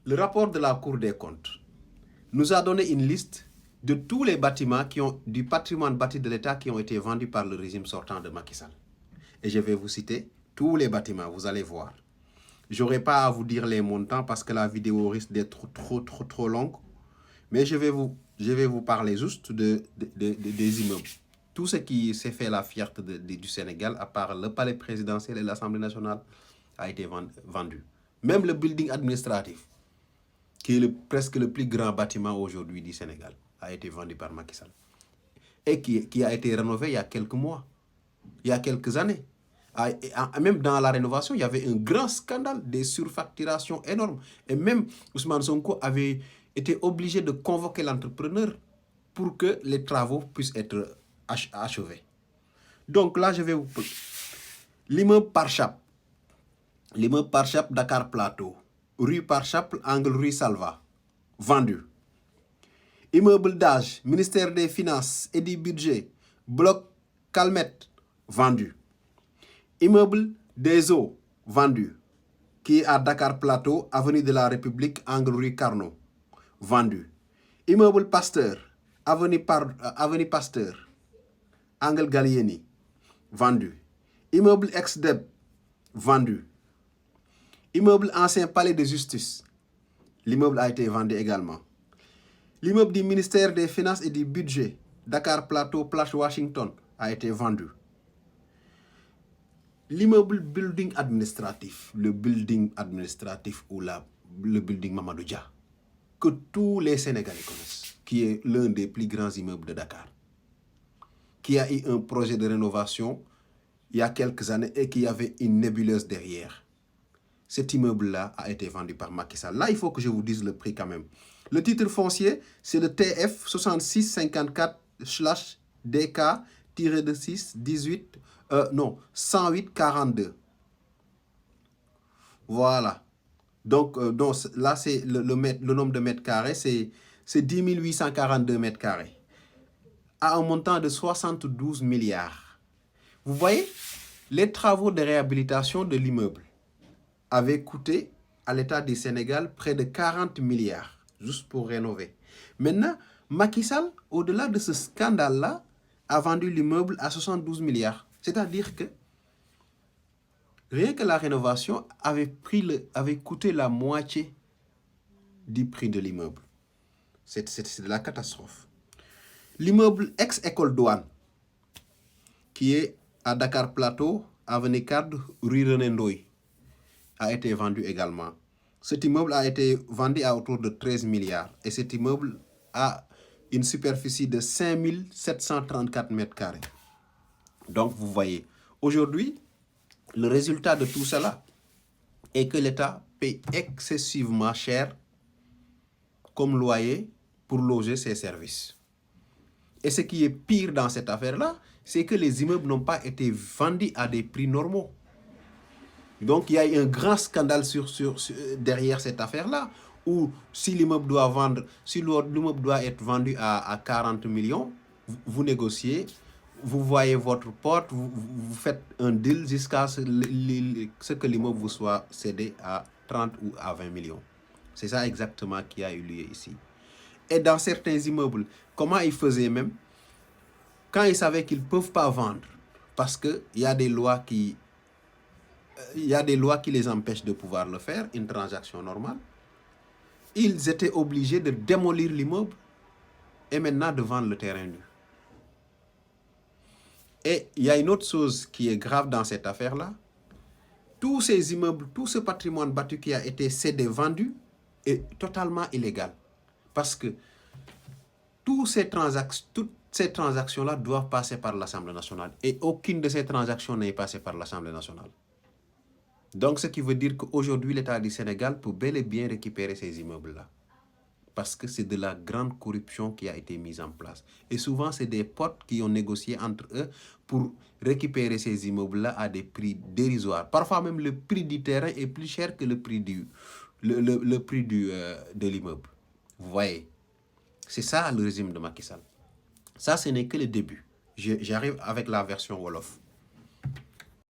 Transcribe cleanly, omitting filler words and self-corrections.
le rapport de la Cour des comptes nous a donné une liste de tous les bâtiments du patrimoine bâti de l'État qui ont été vendus par le régime sortant de Macky Sall. Et je vais vous citer tous les bâtiments, vous allez voir. Je n'aurai pas à vous dire les montants parce que la vidéo risque d'être trop longue. Mais je vais vous parler juste des immeubles. Tout ce qui s'est fait la fierté du Sénégal, à part le palais présidentiel et l'Assemblée nationale, a été vendu. Même le building administratif, qui est presque le plus grand bâtiment aujourd'hui du Sénégal, a été vendu par Macky Sall. Et qui a été rénové il y a quelques mois, il y a quelques années. Même dans la rénovation, il y avait un grand scandale, des surfacturations énormes. Et même Ousmane Sonko avait été obligé de convoquer l'entrepreneur pour que les travaux puissent être achevés. Donc là, je vais vous... L'immeuble Parchap. L'immeuble Parchap, Dakar Plateau. Rue Parchap, angle rue Salva. Vendu. Immeuble d'âge, ministère des Finances et du Budget. Bloc Calmette. Vendu. Immeuble des Eaux, vendu, qui est à Dakar Plateau, avenue de la République, angle rue Carnot, vendu. Immeuble Pasteur, avenue Pasteur, angle Gallieni, vendu. Immeuble Ex-Deb, vendu. Immeuble Ancien Palais de Justice, l'immeuble a été vendu également. L'immeuble du ministère des Finances et du Budget, Dakar Plateau, Place Washington, a été vendu. L'immeuble building administratif, le building administratif ou le building Mamadou Dia, que tous les Sénégalais connaissent, qui est l'un des plus grands immeubles de Dakar, qui a eu un projet de rénovation il y a quelques années et qui avait une nébuleuse derrière. Cet immeuble-là a été vendu par Macky Sall. Là, il faut que je vous dise le prix quand même. Le titre foncier, c'est le TF 6654/DK-6 108 42. Voilà. Donc là, c'est le nombre de mètres carrés, c'est 10 842 mètres carrés. À un montant de 72 milliards. Vous voyez, les travaux de réhabilitation de l'immeuble avaient coûté à l'État du Sénégal près de 40 milliards, juste pour rénover. Maintenant, Macky Sall, au-delà de ce scandale-là, a vendu l'immeuble à 72 milliards. C'est-à-dire que rien que la rénovation avait coûté la moitié du prix de l'immeuble. C'est de la catastrophe. L'immeuble ex-école douane, qui est à Dakar Plateau, avenue Cadre, rue René Ndoye, a été vendu également. Cet immeuble a été vendu à autour de 13 milliards. Et cet immeuble a une superficie de 5 734 mètres carrés. Donc, vous voyez, aujourd'hui, le résultat de tout cela est que l'État paye excessivement cher comme loyer pour loger ses services. Et ce qui est pire dans cette affaire-là, c'est que les immeubles n'ont pas été vendus à des prix normaux. Donc, il y a un grand scandale derrière cette affaire-là, où si l'immeuble doit être vendu à 40 millions, vous négociez, vous voyez votre porte, vous faites un deal jusqu'à ce que l'immeuble vous soit cédé à 30 ou à 20 millions. C'est ça exactement qui a eu lieu ici. Et dans certains immeubles, comment ils faisaient même, quand ils savaient qu'ils ne peuvent pas vendre, parce qu'il y a des lois qui les empêchent de pouvoir le faire, une transaction normale, ils étaient obligés de démolir l'immeuble et maintenant de vendre le terrain nu. Et il y a une autre chose qui est grave dans cette affaire-là. Tous ces immeubles, tout ce patrimoine bâti qui a été cédé, vendu, est totalement illégal. Parce que toutes ces transactions-là doivent passer par l'Assemblée nationale. Et aucune de ces transactions n'est passée par l'Assemblée nationale. Donc, ce qui veut dire qu'aujourd'hui, l'État du Sénégal peut bel et bien récupérer ces immeubles-là. Parce que c'est de la grande corruption qui a été mise en place. Et souvent, c'est des potes qui ont négocié entre eux pour récupérer ces immeubles-là à des prix dérisoires. Parfois même, le prix du terrain est plus cher que le prix de l'immeuble. Vous voyez, c'est ça le régime de Macky Sall. Ça, ce n'est que le début. J'arrive avec la version Wolof.